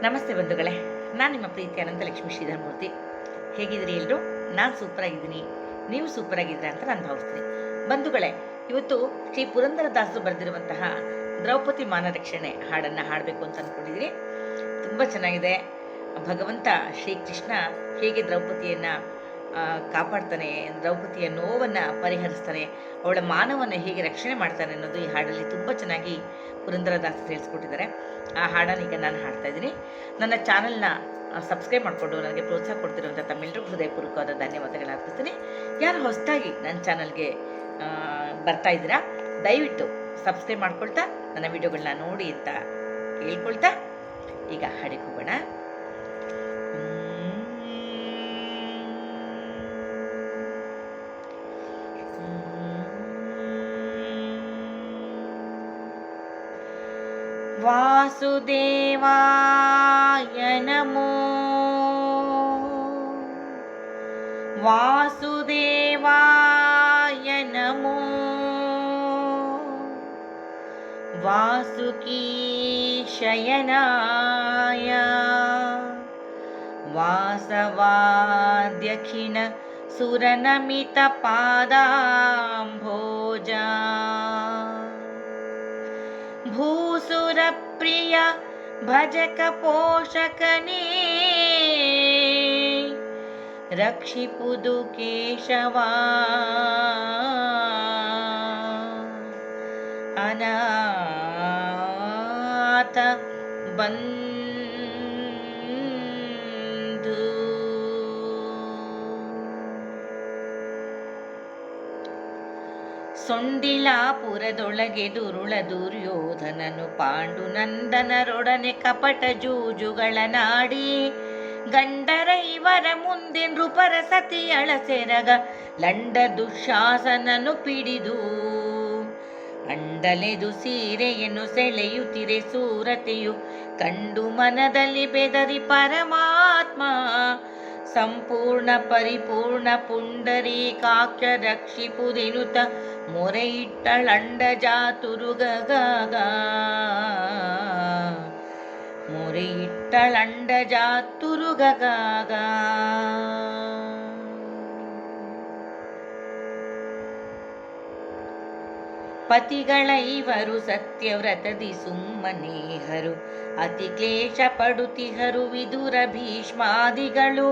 ನಮಸ್ತೆ ಬಂಧುಗಳೇ, ನಾನು ನಿಮ್ಮ ಪ್ರೀತಿ ಅನಂತಲಕ್ಷ್ಮಿ ಶ್ರೀಧರಮೂರ್ತಿ. ಹೇಗಿದ್ದೀರಿ ಎಲ್ಲರೂ? ನಾನು ಸೂಪರಾಗಿದ್ದೀನಿ, ನೀವು ಸೂಪರಾಗಿದ್ದೀರಾ ಅಂತ ನಾನು ಭಾವಿಸ್ತೀನಿ. ಬಂಧುಗಳೇ, ಇವತ್ತು ಶ್ರೀ ಪುರಂದರದಾಸರು ಬರೆದಿರುವಂತಹ ದ್ರೌಪದಿ ಮಾನರಕ್ಷಣೆ ಹಾಡನ್ನು ಹಾಡಬೇಕು ಅಂತ ಅಂದ್ಕೊಂಡಿದ್ದೀನಿ. ತುಂಬ ಚೆನ್ನಾಗಿದೆ. ಭಗವಂತ ಶ್ರೀಕೃಷ್ಣ ಹೇಗೆ ದ್ರೌಪದಿಯನ್ನು ಕಾಪಾಡ್ತಾನೆ, ದ್ರೌಪದಿಯ ನೋವನ್ನು ಪರಿಹರಿಸ್ತಾನೆ, ಅವಳ ಮಾನವನ್ನು ಹೇಗೆ ರಕ್ಷಣೆ ಮಾಡ್ತಾನೆ ಅನ್ನೋದು ಈ ಹಾಡಲ್ಲಿ ತುಂಬ ಚೆನ್ನಾಗಿ ಪುರಂದರದಾಸರು ತಿಳಿಸ್ಕೊಟ್ಟಿದ್ದಾರೆ. ಆ ಹಾಡನ್ನು ಈಗ ನಾನು ಹಾಡ್ತಾ ಇದ್ದೀನಿ. ನನ್ನ ಚಾನಲ್ನ ಸಬ್ಸ್ಕ್ರೈಬ್ ಮಾಡಿಕೊಂಡು ನನಗೆ ಪ್ರೋತ್ಸಾಹ ಕೊಡ್ತಿರುವಂಥ ತಮ್ಮೆಲ್ಲರಿಗೂ ಹೃದಯಪೂರ್ವಕವಾದ ಧನ್ಯವಾದಗಳನ್ನ ಅರ್ಪಿಸ್ತೀನಿ. ಯಾರು ಹೊಸದಾಗಿ ನನ್ನ ಚಾನಲ್ಗೆ ಬರ್ತಾ ಇದ್ದೀರಾ, ದಯವಿಟ್ಟು ಸಬ್ಸ್ಕ್ರೈಬ್ ಮಾಡ್ಕೊಳ್ತಾ ನನ್ನ ವಿಡಿಯೋಗಳನ್ನ ನೋಡಿ ಅಂತ ಕೇಳ್ಕೊಳ್ತಾ ಈಗ ಹಾಡಿಗೆ ಹೋಗೋಣ. ವಾಸುದೇವಾಯ ನಮೋ, ವಾಸುದೇವಾಯ ನಮೋ, ವಾಸುಕೀ ಶಯನಾಯ, ವಾಸವಾದ್ಯಖಿಲ ಸುರನಮಿತ ಪಾದಾಂಭೋಜ, ಭೂಸುರ ಪ್ರಿಯ ಭಜಕ ಪೋಷಕನೇ, ರಕ್ಷಿಪುದು ಕೇಶವ, ಅನಾಥ ಬಂಧು. ಸೊಂಡಿಲಾಪುರದೊಳಗೆ ದುರುಳ ದುರ್ಯೋಧನನು ಪಾಂಡುನಂದನರೊಡನೆ ಕಪಟ ಜೂಜುಗಳನಾಡಿ, ಗಂಡರ ಇವರ ಮುಂದೆ ನೃಪರ ಸತಿಯಳ ಸೆರಗ ಲಂಡ ದುಶಾಸನನು ಪಿಡಿದು, ಅಂಡಲೆದು ಸೀರೆಯನ್ನು ಸೆಳೆಯುತ್ತಿರೆ ಸೂರತೆಯು ಕಂಡು ಮನದಲ್ಲಿ ಬೆದರಿ ಪರಮಾತ್ಮ ಸಂಪೂರ್ಣ ಪರಿಪೂರ್ಣ ಪುಂಡರೀಕಾಕ್ಷ ರಕ್ಷಿಪುದೆನುತ ಮೊರೆಯಿಟ್ಟಳಂಡ ಜಾತುರುಗಗ, ಮೊರೆಯಿಟ್ಟಳಂಡ ಜಾತುರುಗಗ. ಪತಿಗಳ ಇವರು ಸತ್ಯವ್ರತದಿ ಸುಮ್ಮನೇಹರು, ಅತಿ ಕ್ಲೇಶ ಪಡುತಿಹರು ವಿದುರ ಭೀಷ್ಮಾದಿಗಳು,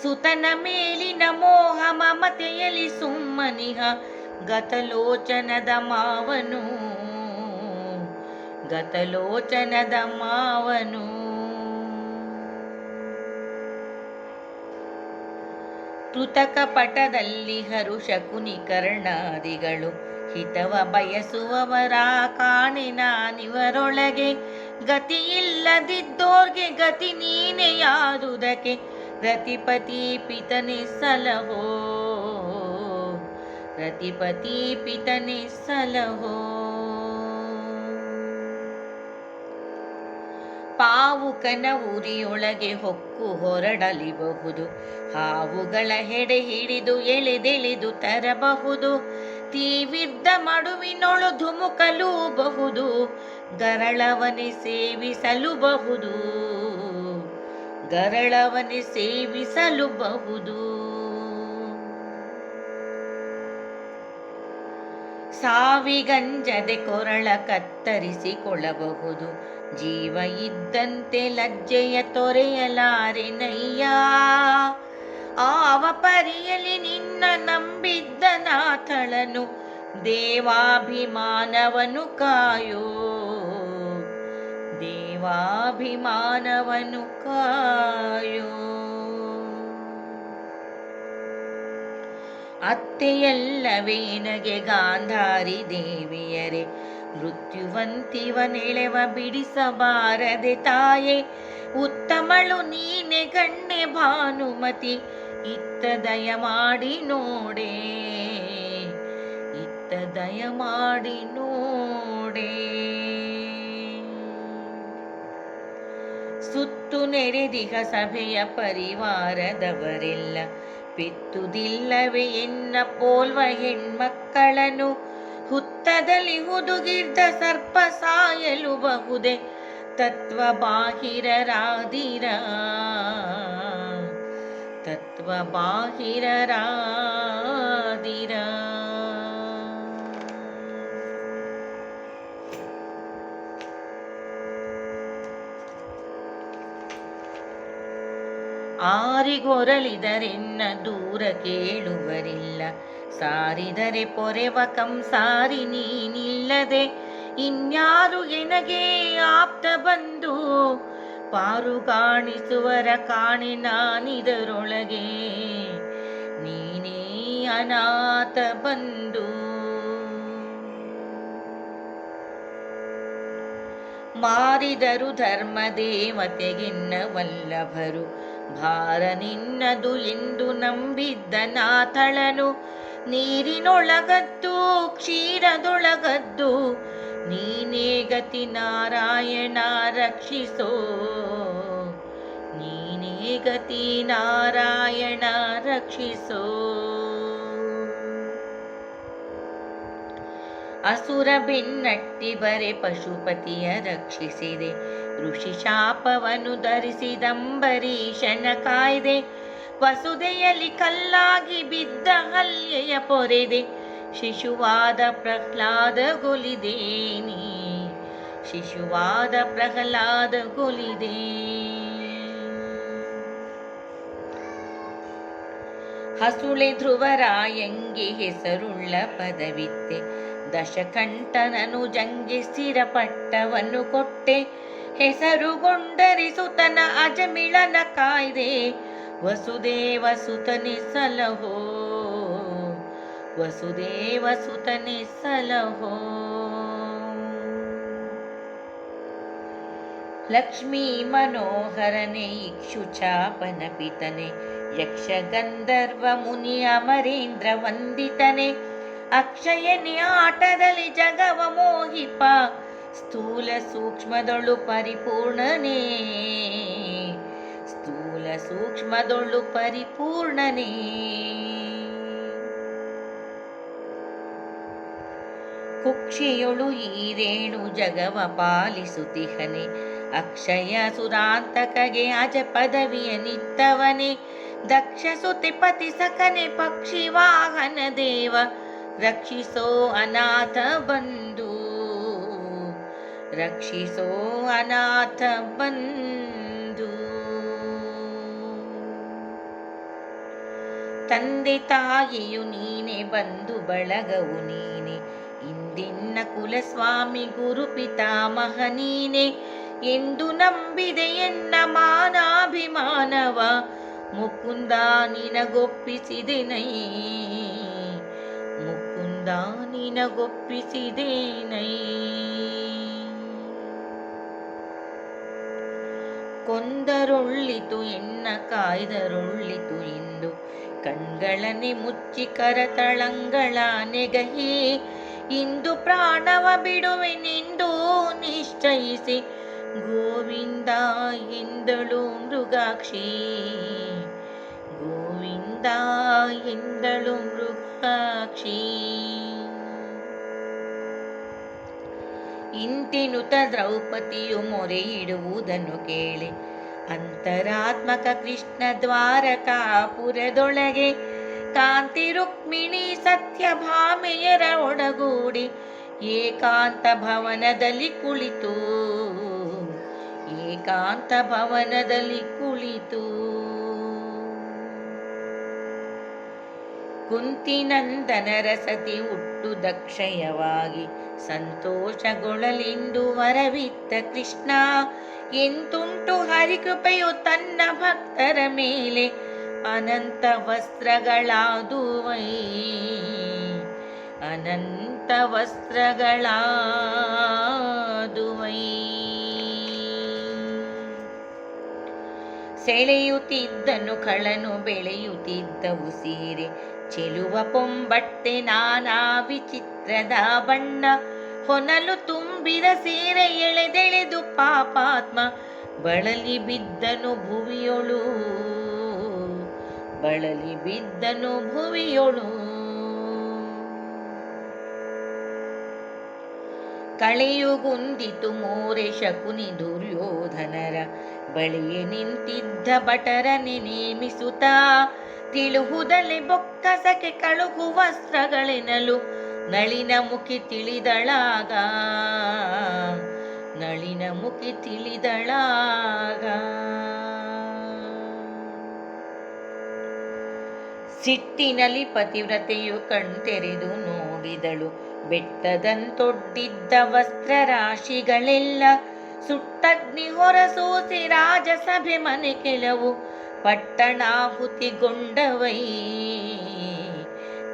ಸುತನ ಮೇಲಿನ ಮೋಹ ಮಮತೆಯಲಿ ಸುಮ್ಮನಿಹ ಗತಲೋಚನದ ಮಾವನು, ಗತಲೋಚನದ ಮಾವನು. ಕೃತಕ ಪಟದಲ್ಲಿ ಹರು ಶಕುನಿ ಕರ್ಣಾದಿಗಳು, ಹಿತವ ಬಯಸುವವರ ಕಾಣೆ ನಾನಿವರೊಳಗೆ, ಗತಿಯಿಲ್ಲದಿದ್ದೋರ್ಗೆ ಗತಿ ನೀನೆಯಾದುದಕ್ಕೆ, ರತಿಪತಿ ಪಿತನೆ ಸಲಹೋ, ರತಿಪತಿ ಪಿತನೆ ಸಲಹೋ. ಪಾವುಕನ ಉರಿಯೊಳಗೆ ಹೊಕ್ಕು ಹೊರಡಲಿಬಹುದು, ಹಾವುಗಳ ಹೆಡೆ ಹಿಡಿದು ಎಳೆದೆಳೆದು ತರಬಹುದು, ತೀವಿರ್ದ ಮಡುವಿನೊಳು ಧುಮುಕಲೂಬಹುದು, ಗರಳವನೆ ಸೇವಿಸಲುಬಹುದು, ಗರಳವನೆ ಸೇವಿಸಲುಬಹುದು. ಸಾವಿಗಂಜದೆ ಕೊರಳ ಕತ್ತರಿಸಿಕೊಳ್ಳಬಹುದು, ಜೀವ ಇದ್ದಂತೆ ಲಜ್ಜೆಯ ತೊರೆಯಲಾರೆನಯ್ಯ, ಆವ ಪರಿಯಲಿ ನಿನ್ನ ನಂಬಿದ್ದ ನಾಥಳನು, ದೇವಾಭಿಮಾನವನು ಕಾಯೋ, ದೇವಾಭಿಮಾನವನು ಕಾಯೋ. ಅತ್ತೆಯಲ್ಲವೇನಗೆ ಗಾಂಧಾರಿ ದೇವಿಯರೇ, ಮೃತ್ಯುವಂತಿವನೆಳೆವ ಬಿಡಿಸಬಾರದೆ ತಾಯೇ, ಉತ್ತಮಳು ನೀನೆ ಗಣ್ಯ ಭಾನುಮತಿ, ಇತ್ತ ದಯ ಮಾಡಿ ನೋಡೆ, ಇತ್ತ ದಯ ಮಾಡಿ ನೋಡೆ. ಸುತ್ತು ನೆರೆದಿಹ ಸಭೆಯ ಪರಿವಾರದವರೆಲ್ಲ, ಪೆತ್ತುದಿಲ್ಲವೇ ಎನ್ನ ಪೋಲ್ವ ಹೆಣ್ಮಕ್ಕಳನ್ನು, ಹುತ್ತದಲ್ಲಿ ಹುದುಗಿದ್ದ ಸರ್ಪ ಸಾಯಲು ಬಹುದೆ, ತತ್ವ ಬಾಹಿರರಾದಿರ ತತ್ವ ಬಾಹಿರರಾದಿರ. ಆರಿಗೊರಲಿದರೆನ್ನ ದೂರ ಕೇಳುವರಿಲ್ಲ, ಸಾರಿದರೆ ಪೊರೆವ ಕಂಸಾರಿ ನೀನಿಲ್ಲದೆ ಇನ್ಯಾರು ಎನಗೆ ಆಪ್ತ ಬಂದು, ಪಾರುಗಾಣಿಸುವರ ಕಾಣೆ ನಾನಿದರೊಳಗೆ ನೀನೇ ಅನಾಥ ಬಂದು. ಮಾರಿದರು ಧರ್ಮ ದೇವತೆಗೆನ್ನ ವಲ್ಲಭರು, ಭಾರ ನಿನ್ನದು ಎಂದು ನಂಬಿದ್ದ ನಾಥಳನು, ನೀರಿನೊಳಗದ್ದು ಕ್ಷೀರದೊಳಗದ್ದು ನೀನೇ ಗತಿ ನಾರಾಯಣ ರಕ್ಷಿಸೋ, ನೀನೇ ಗತಿ ನಾರಾಯಣ ರಕ್ಷಿಸೋ. ಅಸುರ ಬೆನ್ನಟ್ಟಿ ಬರೆ ಪಶುಪತಿಯ ರಕ್ಷಿಸಿದೆ, ಋಷಿ ಶಾಪವನ್ನು ಧರಿಸಿದಂಬರೀಶನ ಕಾಯ್ದೆ, ವಸುದೆಯಲ್ಲಿ ಕಲ್ಲಾಗಿ ಬಿದ್ದ ಹಲ್ಯೆಯ ಪೊರೆದೆ, ಶಿಶುವಾದ ಪ್ರಹ್ಲಾದ ಗೊಲಿದೇನಿ, ಶಿಶುವಾದ ಪ್ರಹ್ಲಾದ ಗೊಲಿದೆ. ಹಸುಳೆ ಧ್ರುವರಾಯಂಗೆ ಹೆಸರುಳ್ಳ ಪದವಿತ್ತೆ, ದಶಕಂಠನನು ಜಂಗೆ ಸ್ಥಿರಪಟ್ಟವನ್ನು ಕೊಟ್ಟೆ, ಹೆಸರುಗೊಂಡರಿ ಸುತನ ಅಜಮಿಳನ ಕಾಯ್ದೆ, ವಸುದೇವ ಸುತನೆ ಸಲಹೋ, ವಸುದೇವ ಸುತನೆ ಸಲಹೋ. ಲಕ್ಷ್ಮೀ ಮನೋಹರನೆ ಇಕ್ಷುಚಾಪನ ಪಿತನೆ, ಯಕ್ಷ ಗಂಧರ್ವ ಮುನಿ ಅಮರೇಂದ್ರ ವಂದಿತನೆ, ಅಕ್ಷಯನಿ ಆಟದಲ್ಲಿ ಜಗವ ಮೋಹಿಪ, ಸ್ಥೂಲ ಸೂಕ್ಷ್ಮದೊಳು ಪರಿಪೂರ್ಣನೇ, ಸ್ಥೂಲ ಸೂಕ್ಷ್ಮದೊಳು ಪರಿಪೂರ್ಣನೇ. ಕುಕ್ಷಿಯೊಳು ಈರೇಣು ಜಗವ ಪಾಲಿಸುತ್ತಿಹನೆ, ಅಕ್ಷಯ ಸುರಾಂತಕಗೆ ಅಜ ಪದವಿಯ ನಿತ್ತವನೇ, ದಕ್ಷ ಸುತಿಪತಿ ಸಕನೆ ಪಕ್ಷಿ ವಾಹನ ದೇವ, ರಕ್ಷಿಸೋ ಅನಾಥ ಬಂಧು, ರಕ್ಷಿಸೋ ಅನಾಥ ಬಂಧು. ತಂದೆ ತಾಯಿಯು ನೀನೆ, ಬಂಧು ಬಳಗವು ನೀನೆ, ಇಂದಿನ್ನ ಕುಲಸ್ವಾಮಿ ಗುರು ಪಿತಾಮಹ ನೀನೆ, ಎಂದು ನಂಬಿದೆ ಎನ್ನ ಮಾನಾಭಿಮಾನವ, ಮುಕುಂದ ನಿನಗೊಪ್ಪಿಸಿದೆನೈ, ಮುಕುಂದ ನಿನಗೊಪ್ಪಿಸಿದೆನೈ. ಕೊಂದರೊಳ್ಳಿತು ಎನ್ನ ಕಾಯ್ದರೊಳ್ಳಿತು ಎಂದು, ಕಣ್ಗಳನೆ ಮುಚ್ಚಿ ಕರತಳಂಗಳ ನೆಗಹಿ, ಇಂದು ಪ್ರಾಣವ ಬಿಡುವೆನೆಂದು ನಿಶ್ಚಯಿಸಿ, ಗೋವಿಂದ ಎಂದಳು ಮೃಗಾಕ್ಷಿ, ಗೋವಿಂದ ಎಂದಳು ಮೃಗಾಕ್ಷಿ. ಇಂತೆನುತ ದ್ರೌಪದಿಯು ಮೊರೆ ಇಡುವುದನ್ನು ಕೇಳಿ, ಅಂತರಾತ್ಮಕ ಕೃಷ್ಣ ದ್ವಾರಕಾಪುರದೊಳಗೆ, ಕಾಂತಿ ರುಕ್ಮಿಣಿ ಸತ್ಯಭಾಮೆಯರ ಒಡಗೂಡಿ, ಏಕಾಂತ ಭವನದಲ್ಲಿ ಕುಳಿತು, ಏಕಾಂತ ಭವನದಲ್ಲಿ ಕುಳಿತು. ಕುಂತಿನಂದನರ ಸತಿ ಹುಟ್ಟು ದಕ್ಷಯವಾಗಿ, ಸಂತೋಷಗೊಳ್ಳಲೆಂದು ವರವಿತ್ತ ಕೃಷ್ಣ, ಎಂತುಂಟು ಹರಿಕೃಪೆಯು ತನ್ನ ಭಕ್ತರ ಮೇಲೆ, ಅನಂತ ವಸ್ತ್ರಗಳಾದುವೈ, ಅನಂತ ವಸ್ತ್ರಗಳಾದುವೈ. ಸೆಳೆಯುತ್ತಿದ್ದನು ಕಳನು ಬೆಳೆಯುತ್ತಿದ್ದವು ಸೀರೆ, ಚೆಲುವ ಪೊಂಬಟ್ಟೆ ನಾನಾ ವಿಚಿತ್ರದ ಬಣ್ಣ, ಹೊನಲು ತುಂಬಿದ ಸೀರೆ ಎಳೆದೆಳೆದು ಪಾಪಾತ್ಮ, ಬಳಲಿ ಬಿದ್ದನು ಭುವಿಯೊಳು, ಬಳಲಿ ಬಿದ್ದನು ಭುವಿಯೊಳು. ಕಳೆಯುಗುಂದಿತು ಮೋರೆ ಶಕುನಿ ದುರ್ಯೋಧನರ ಬಳಿಯೇ ನಿಂತಿದ್ದ ಭಟರನೆ ನೇಮಿಸುತ್ತಾ ತಿಳುಹುದಲೆ ಬೊಕ್ಕಸಕ್ಕೆ ಕಳುಹು ವಸ್ತ್ರಗಳೆನಲು ನಳಿನ ಮುಖಿ ತಿಳಿದಳಾಗ ನಳಿನ ಮುಖಿ ತಿಳಿದಳಾಗ ಸಿಟ್ಟಿನಲ್ಲಿ ಪತಿವ್ರತೆಯು ಕಣ್ತೆರೆದು ನೋಡಿದಳು ಬೆಟ್ಟದಂತೊಡ್ಡಿದ್ದ ವಸ್ತ್ರ ರಾಶಿಗಳೆಲ್ಲ ಸುಟ್ಟಗ್ನಿ ಹೊರಸೂಸಿ ರಾಜಸಭೆ ಮನೆ ಕೆಲವು ಪಟ್ಟಣಾಹುತಿಗೊಂಡವೈ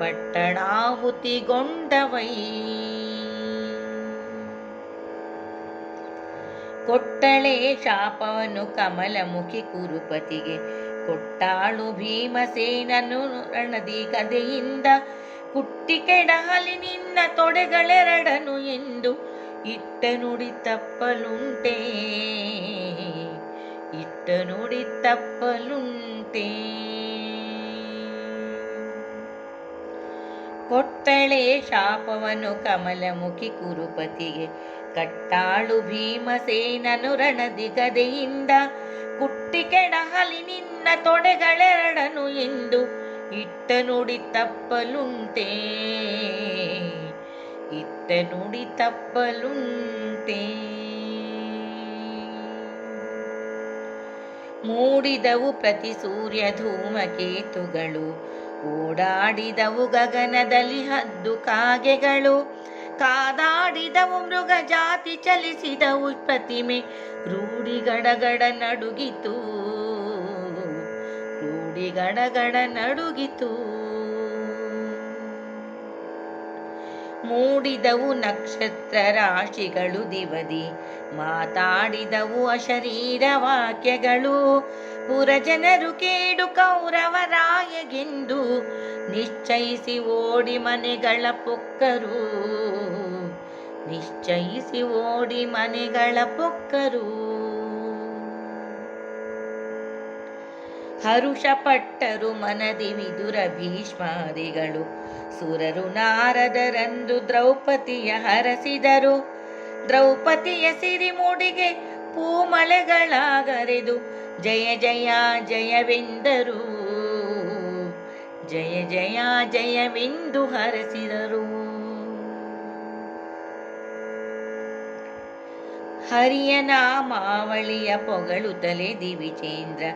ಪಟ್ಟಣಾಹುತಿಗೊಂಡವೈ ಕೊಟ್ಟಳೆ ಶಾಪವನ್ನು ಕಮಲಮುಖಿ ಕುರುಪತಿಗೆ ಕೊಟ್ಟಾಳು ಭೀಮಸೇನನು ರಣದಿ ಗದೆಯಿಂದ ಕುಟ್ಟಿ ಕೆಡಹಲಿ ನಿನ್ನ ತೊಡೆಗಳೆರಡನು ಎಂದು ಇಟ್ಟ ನುಡಿ ತಪ್ಪಲುಂಟೆ ಇಟ್ಟ ನುಡಿ ತಪ್ಪಲುಂಟೆ ಕೊಟ್ಟಳೆ ಶಾಪವನ್ನು ಕಮಲಮುಖಿ ಕುರುಪತಿಗೆ ಕಟ್ಟಾಳು ಭೀಮಸೇನನು ರಣದಿ ಗದೆಯಿಂದ ಕುಟ್ಟಿ ಕೆಡಹಲಿ ನಿನ್ನ ತೊಡೆಗಳೆರಡನು ಎಂದು ಇಟ್ಟ ನುಡಿ ತಪ್ಪಲುಂಟೆ ಇಟ್ಟ ನುಡಿ ತಪ್ಪಲುಂಟೆ ಮೂಡಿದವು ಪ್ರತಿ ಸೂರ್ಯ ಧೂಮಕೇತುಗಳು ಓಡಾಡಿದವು ಗಗನದಲ್ಲಿ ಹದ್ದು ಕಾಗೆಗಳು ಕಾದಾಡಿದವು ಮೃಗ ಜಾತಿ ಚಲಿಸಿದವು ಪ್ರತಿಮೆ ರೂಢಿ ಗಡಗಡ ನಡುಗಿತು ರೂಢಿ ಗಡಗಡ ನಡುಗಿತು ಮೂಡಿದವು ನಕ್ಷತ್ರ ರಾಶಿಗಳು ದಿವದಿ ಮಾತಾಡಿದವು ಅಶರೀರ ವಾಕ್ಯಗಳು ಪುರಜನರು ಕೇಡು ಕೌರವರಾಯಗೆಂದು ನಿಶ್ಚಯಿಸಿ ಓಡಿ ಮನೆಗಳ ಪೊಕ್ಕರು ನಿಶ್ಚಯಿಸಿ ಓಡಿ ಮನೆಗಳ ಪೊಕ್ಕರು ಹರುಷಪಟ್ಟರು ಮನದಿ ವಿದುರ ಭೀಷ್ಮಾದಿಗಳು ಸುರರು ನಾರದರಂದು ದ್ರೌಪದಿಯ ಹರಸಿದರು ದ್ರೌಪದಿಯ ಸಿರಿಮುಡಿಗೆ ಪೂಮಳೆಗಳಾಗರೆದು ಜಯ ಜಯ ಜಯವೆಂದರು ಜಯ ಜಯ ಜಯವೆಂದು ಹರಸಿದರು ಹರಿಯ ನಾಮಾವಳಿಯ ಪೊಗಳುತ್ತಲೇ ದಿವಿಜೇಂದ್ರ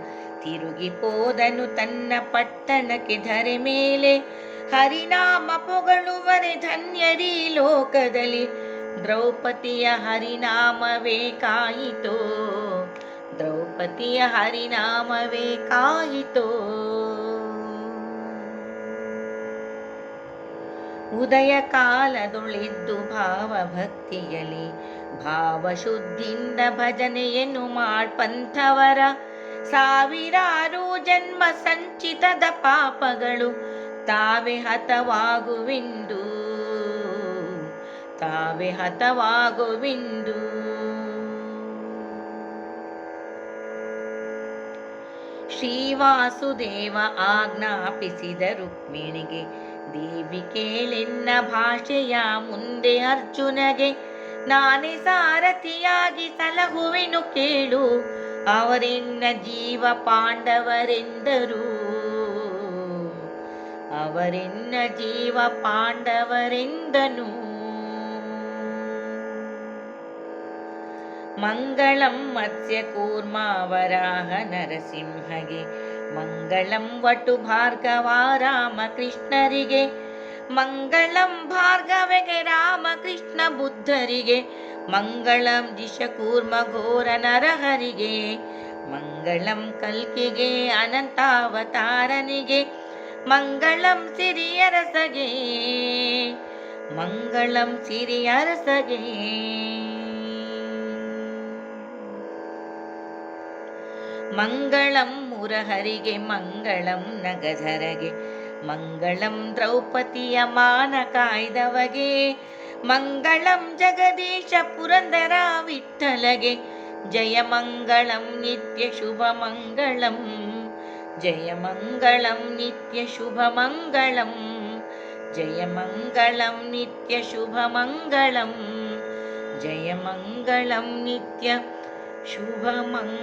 ತಿರುಗಿ ಹೋದನು ತನ್ನ ಪಟ್ಟಣಕ್ಕೆ ಧರೆ ಮೇಲೆ ಹರಿನಾಮ ಪೊಗಳುವರೆ ಧನ್ಯರಿ ಲೋಕದಲ್ಲಿ ದ್ರೌಪದಿಯ ಹರಿನಾಮವೇ ಕಾಯಿತೋ ದ್ರೌಪದಿಯ ಹರಿನಾಮವೇ ಕಾಯಿತೋ ಉದಯ ಕಾಲದೊಳಿದ್ದು ಭಾವಭಕ್ತಿಯಲಿ ಭಾವಶುದ್ಧಿಯಿಂದ ಭಜನೆಯನ್ನು ಮಾಡ್ಪಂಥವರ ಸಾವಿರಾರು ಜನ್ಮ ಸಂಚಿತದ ಪಾಪಗಳು ತಾವೇ ಹತವಾಗುವಿಂದು ತಾವೇ ಹತವಾಗುವಿಂದು ಶ್ರೀವಾಸುದೇವ ಆಜ್ಞಾಪಿಸಿದ ರುಕ್ಮಿಣಿಗೆ ದೇವಿ ಕೇಳೆನ್ನ ಭಾಷೆಯ ಮುಂದೆ ಅರ್ಜುನಗೆ ನಾನೇ ಸಾರಥಿಯಾಗಿ ಸಲಹುವೆನು ಕೇಳು ಅವರೆನ್ನ ಜೀವ ಪಾಂಡವರೆಂದರು ಅವರೆನ್ನ ಜೀವ ಪಾಂಡವರೆಂದನು ಮಂಗಳಂ ಮತ್ಸ್ಯ ಕೂರ್ಮ ವರಾಹ ನರಸಿಂಹಗೆ ಮಂಗಳಂ ವಟು ಭಾರ್ಗವ ರಾಮಕೃಷ್ಣರಿಗೆ ಮಂಗಳಂ ಭಾರ್ಗವೆಗೆ ರಾಮಕೃಷ್ಣ ಬುದ್ಧರಿಗೆ ಮಂಗಳಂ ದಿಶಕೂರ್ಮ ಘೋರ ನರಹರಿಗೆ ಮಂಗಳಂ ಕಲ್ಕಿಗೆ ಅನಂತಾವತಾರನಿಗೆ ಮಂಗಳಂ ಸಿರಿಯರಸಗೆ ಮಂಗಳಂ ಸಿರಿಯರಸಗೆ ಮಂಗಳಂ ಮುರಹರಿಗೆ ಮಂಗಳಂ ನಗಧರಗೆ ಮಂಗಳಂ ದ್ರೌಪದಿಯ ಮಾನ ಕಾಯ್ದವಗೆ ಮಂಗಳಂ ಜಗದೀಶ ಪುರಂದರ ವಿಠ್ಠಲಗೆ ಜಯ ಮಂಗಳಂ ನಿತ್ಯ ಶುಭ ಮಂಗಳಂ ಜಯ ಮಂಗಳಂ ನಿತ್ಯ ಶುಭ ಮಂಗಳಂ ಜಯ ಮಂಗಳಂ ನಿತ್ಯ ಶುಭ ಮಂಗಳಂ ಜಯಮಂಗಳಂ ನಿತ್ಯ ಶುಭಮಂಗಳಂ.